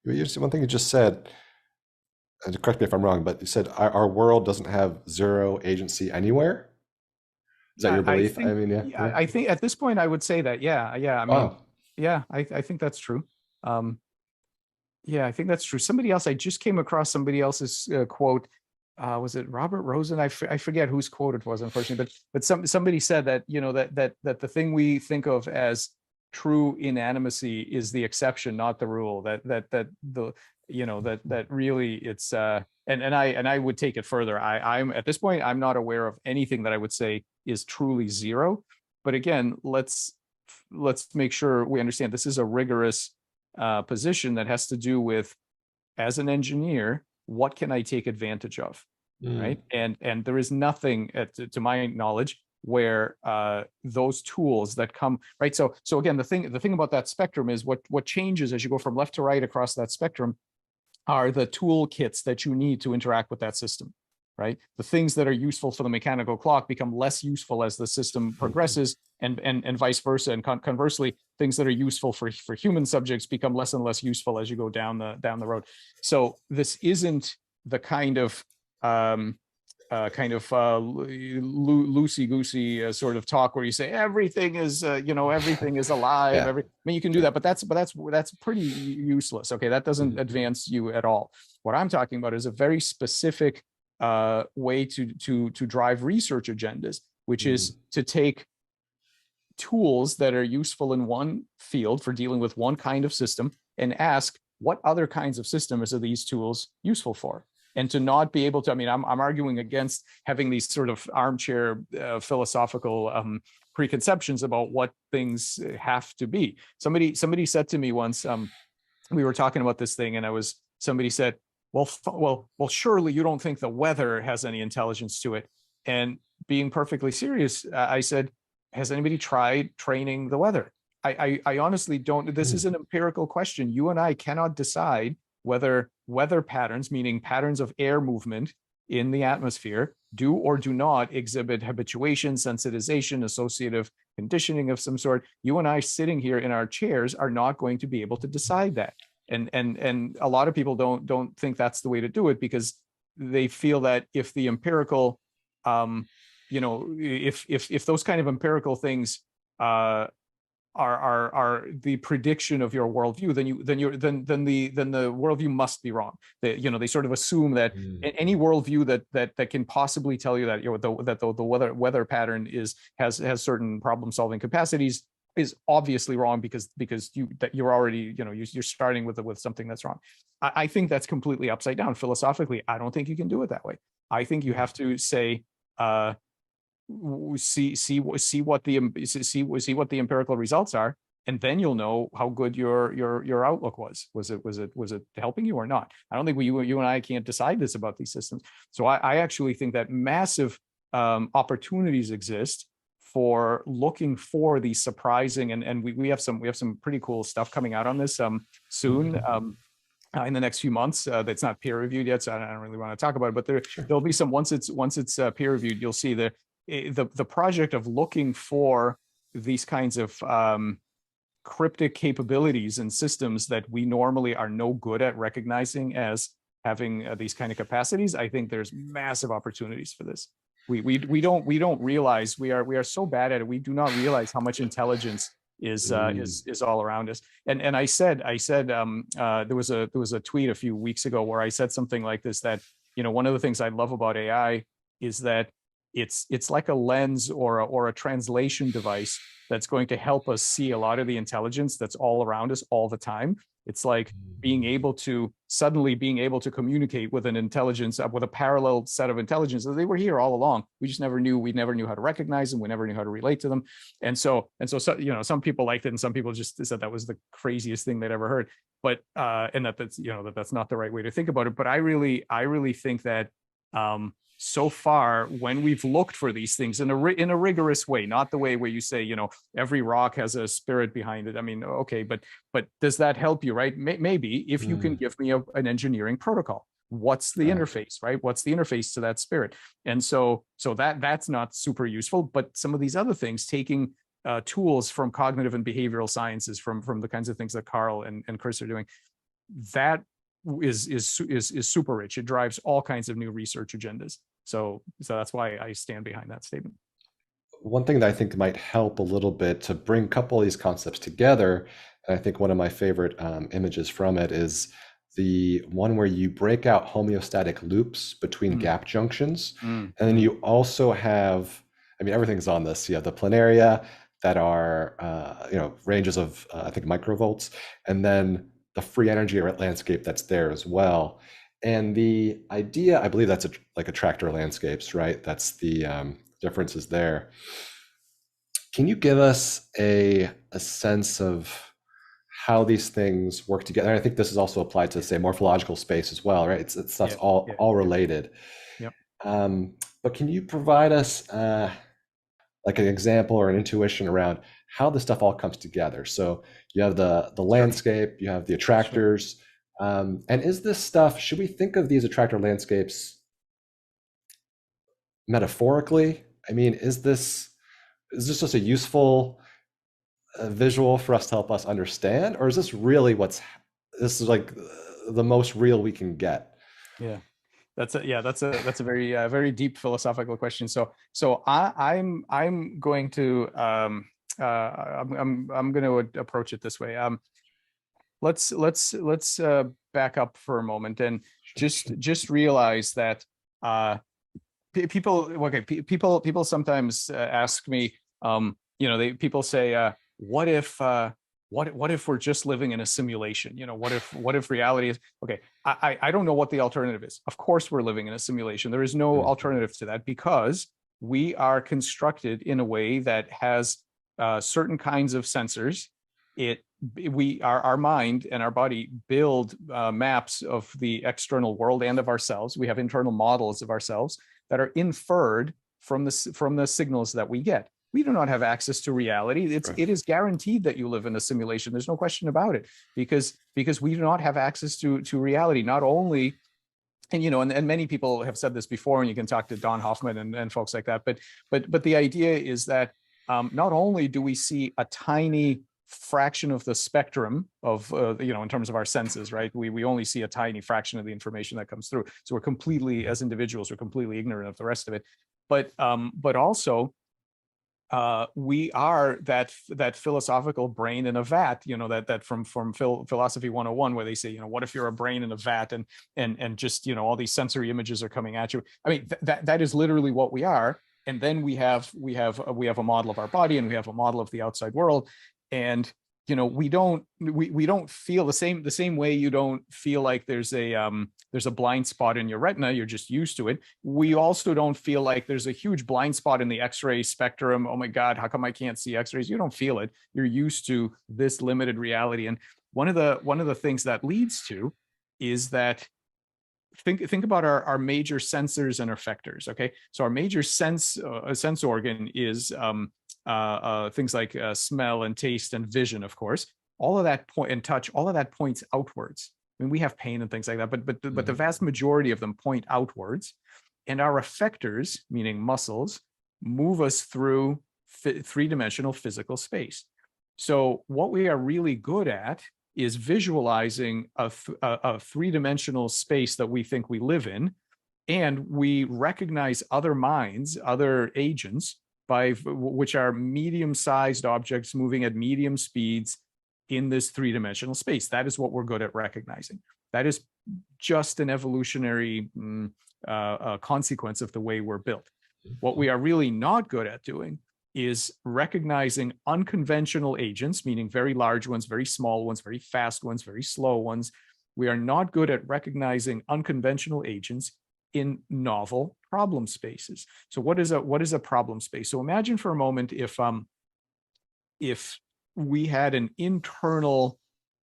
One thing you just said, and correct me if I'm wrong, but you said our world doesn't have zero agency anywhere. Is that your I belief? I think, mean, yeah, yeah, yeah. I think at this point I would say that, yeah. I mean, Wow. yeah, I think that's true. Um, yeah, I think that's true. Somebody else, I just came across somebody else's quote. Was it Robert Rosen? I forget whose quote it was, unfortunately, but somebody said that, that the thing we think of as true inanimacy is the exception, not the rule. That the that really it's and I would take it further. I'm at this point I'm not aware of anything that I would say is truly zero. But again, let's make sure we understand this is a rigorous position that has to do with, as an engineer, what can I take advantage of, Mm. right? And there is nothing, to my knowledge, where those tools that come right. So again, the thing about that spectrum is what changes as you go from left to right across that spectrum are the toolkits that you need to interact with that system, right? The things that are useful for the mechanical clock become less useful as the system progresses, and vice versa. And conversely, things that are useful for human subjects become less and less useful as you go down the road. So this isn't the loosey goosey sort of talk where you say everything is everything is alive. Yeah. I mean, you can do that, but that's pretty useless. Okay, that doesn't Mhm. advance you at all. What I'm talking about is a very specific way to drive research agendas, which Mm. is to take tools that are useful in one field for dealing with one kind of system and ask what other kinds of systems are these tools useful for, and to not be able to, I mean, I'm arguing against having these sort of armchair philosophical preconceptions about what things have to be. Somebody said to me once, we were talking about this thing, and somebody said, well, surely you don't think the weather has any intelligence to it. And being perfectly serious, I said, has anybody tried training the weather? I honestly don't. This is Mm. an empirical question. You and I cannot decide whether weather patterns, meaning patterns of air movement in the atmosphere, do or do not exhibit habituation, sensitization, associative conditioning of some sort. You and I sitting here in our chairs are not going to be able to decide that. And a lot of people don't think that's the way to do it, because they feel that if the empirical if those kind of empirical things are the prediction of your worldview, then the worldview must be wrong. They sort of assume that Mm. any worldview that can possibly tell you that the weather pattern has certain problem solving capacities is obviously wrong, because you're already you're starting with something that's wrong. I think that's completely upside down philosophically. I don't think you can do it that way. I think you have to say, uh, see what the empirical results are, and then you'll know how good your outlook was. Was it helping you or not? I don't think you and I can't decide this about these systems. So I actually think that massive opportunities exist for looking for these surprising, and we have some pretty cool stuff coming out on this soon. In the next few months, that's not peer reviewed yet, so I don't really want to talk about it. But Sure. there'll be some, once it's peer reviewed, you'll see the project of looking for these kinds of cryptic capabilities and systems that we normally are no good at recognizing as having these kind of capacities. I think there's massive opportunities for this. We don't realize we are so bad at it. We do not realize how much intelligence is Mm. all around us. And I said there was a tweet a few weeks ago where I said something like this, that one of the things I love about AI is that it's like a lens or a translation device that's going to help us see a lot of the intelligence that's all around us all the time. It's like suddenly being able to communicate with an intelligence, with a parallel set of intelligence. They were here all along. We never knew how to recognize them. We never knew how to relate to them. And so some people liked it, and some people just said that was the craziest thing they'd ever heard. But and that's not the right way to think about it. But I really think that so far, when we've looked for these things in a rigorous way, not the way where you say, every rock has a spirit behind it. I mean, okay, but does that help you, right? Maybe if you can Mm. give me an engineering protocol. What's the interface, right? What's the interface to that spirit? And so that's not super useful. But some of these other things, taking tools from cognitive and behavioral sciences, from the kinds of things that Carl and Chris are doing, that is super rich. It drives all kinds of new research agendas. So that's why I stand behind that statement. One thing that I think might help a little bit to bring a couple of these concepts together, and I think one of my favorite images from it is the one where you break out homeostatic loops between gap junctions. And then you also have, I mean, everything's on this. You have the planaria that are, ranges of, I think, microvolts, and then the free energy landscape that's there as well. And the idea, I believe that's like attractor landscapes, right? That's the differences there. Can you give us a sense of how these things work together? And I think this is also applied to, say, morphological space as well, right? It's that's all related. Yep. But can you provide us like an example or an intuition around how this stuff all comes together? So you have the landscape, you have the attractors, and is this stuff, should we think of these attractor landscapes metaphorically? I mean, is this just a useful visual for us to help us understand, or is this really this is like the most real we can get? Yeah, that's a very very deep philosophical question. So I'm going to I'm going to approach it this way. Let's back up for a moment and just realize that people sometimes ask me, people say, what if we're just living in a simulation? What if reality is okay? I don't know what the alternative is. Of course we're living in a simulation. There is no alternative to that, because we are constructed in a way that has certain kinds of sensors. Our mind and our body build maps of the external world and of ourselves. We have internal models of ourselves that are inferred from the signals that we get. We do not have access to reality. It is guaranteed that you live in a simulation. There's no question about it, because we do not have access to reality. Not only, and many people have said this before, and you can talk to Don Hoffman and folks like that. But the idea is that not only do we see a tiny fraction of the spectrum of in terms of our senses, right? We only see a tiny fraction of the information that comes through. So we're completely, as individuals, we're completely ignorant of the rest of it. But also we are that philosophical brain in a vat, that from philosophy 101, where they say, what if you're a brain in a vat, and just, all these sensory images are coming at you. I mean, that is literally what we are. And then we have a model of our body, and we have a model of the outside world. And we don't feel the same way. You don't feel like there's a blind spot in your retina. You're just used to it. We also don't feel like there's a huge blind spot in the X-ray spectrum. Oh my God, how come I can't see X-rays? You don't feel it. You're used to this limited reality. And one of the things that leads to is that think about our major sensors and effectors. Okay, so our major sense organ is things like smell and taste and vision, of course. All of that and touch, all of that points outwards. I mean, we have pain and things like that, but the vast majority of them point outwards. And our effectors, meaning muscles, move us through three-dimensional physical space. So what we are really good at is visualizing a three-dimensional space that we think we live in, and we recognize other minds, other agents, which are medium-sized objects moving at medium speeds in this three-dimensional space. That is what we're good at recognizing. That is just an evolutionary consequence of the way we're built. What we are really not good at doing is recognizing unconventional agents, meaning very large ones, very small ones, very fast ones, very slow ones. We are not good at recognizing unconventional agents in novel problem spaces. So what is a problem space? So imagine for a moment if we had an internal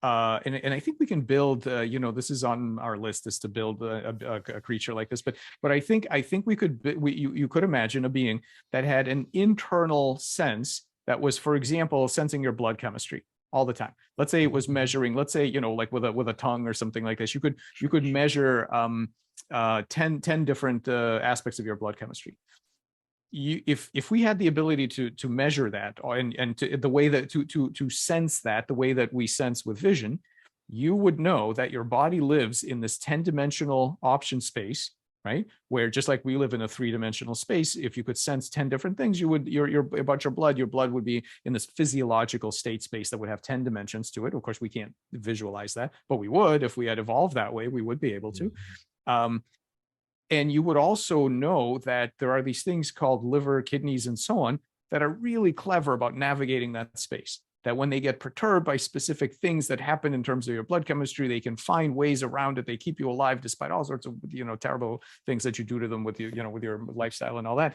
and I think we can build this is on our list, is to build a creature like this, but I think you could imagine a being that had an internal sense that was, for example, sensing your blood chemistry all the time. Let's say it was measuring, let's say, like with a tongue or something like this, you could measure 10 different aspects of your blood chemistry. If we had the ability to measure that, and to the way that to sense that, the way that we sense with vision, you would know that your body lives in this 10-dimensional option space, right? Where just like we live in a 3-dimensional space, if you could sense 10 different things, you would, your about your blood would be in this physiological state space that would have 10 dimensions to it. Of course, we can't visualize that, but we would, if we had evolved that way, we would be able to. Um, and you would also know that there are these things called liver, kidneys, and so on that are really clever about navigating that space. That when they get perturbed by specific things that happen in terms of your blood chemistry, they can find ways around it. They keep you alive despite all sorts of, terrible things that you do to them with with your lifestyle and all that.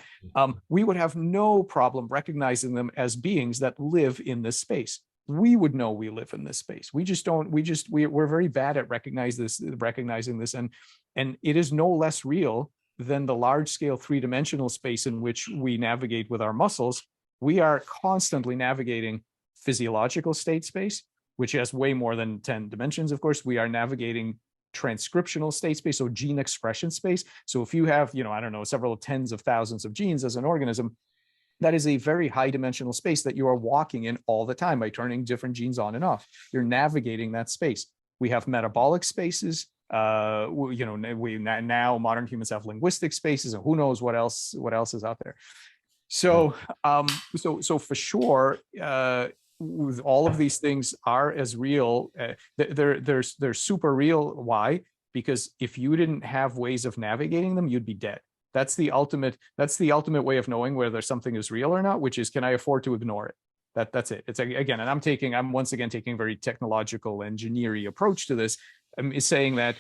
We would have no problem recognizing them as beings that live in this space. We would know we live in this space. We just don't. We're very bad at recognizing this, and it is no less real than the large scale 3-dimensional space in which we navigate with our muscles. We are constantly navigating physiological state space, which has way more than 10 dimensions. Of course, we are navigating transcriptional state space, so gene expression space. So if you have, I don't know, several tens of thousands of genes as an organism, that is a very high dimensional space that you are walking in all the time by turning different genes on and off. You're navigating that space. We have metabolic spaces. We now modern humans have linguistic spaces, and who knows what else is out there. So, so for sure, all of these things are as real. They're super real. Why? Because if you didn't have ways of navigating them, you'd be dead. That's the ultimate way of knowing whether something is real or not, which is, can I afford to ignore it? That's it. It's again, and I'm once again taking a very technological engineering approach to this, is saying that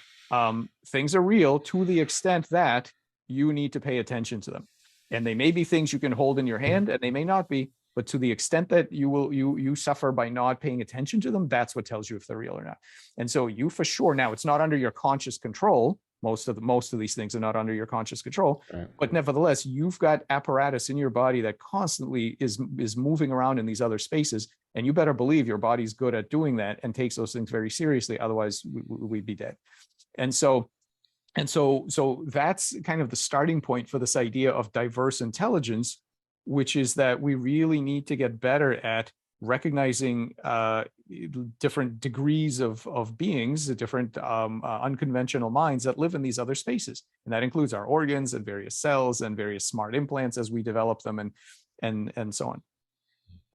things are real to the extent that you need to pay attention to them. And they may be things you can hold in your hand, and they may not be, but to the extent that you suffer by not paying attention to them, that's what tells you if they're real or not. And so you for sure, now it's not under your conscious control. Most of these things are not under your conscious control, Right. but nevertheless, you've got apparatus in your body that constantly is moving around in these other spaces, and you better believe your body's good at doing that and takes those things very seriously. Otherwise, we'd be dead. And so that's kind of the starting point for this idea of diverse intelligence, which is that we really need to get better at recognizing different degrees of beings, different unconventional minds that live in these other spaces. And that includes our organs and various cells and various smart implants as we develop them, and so on.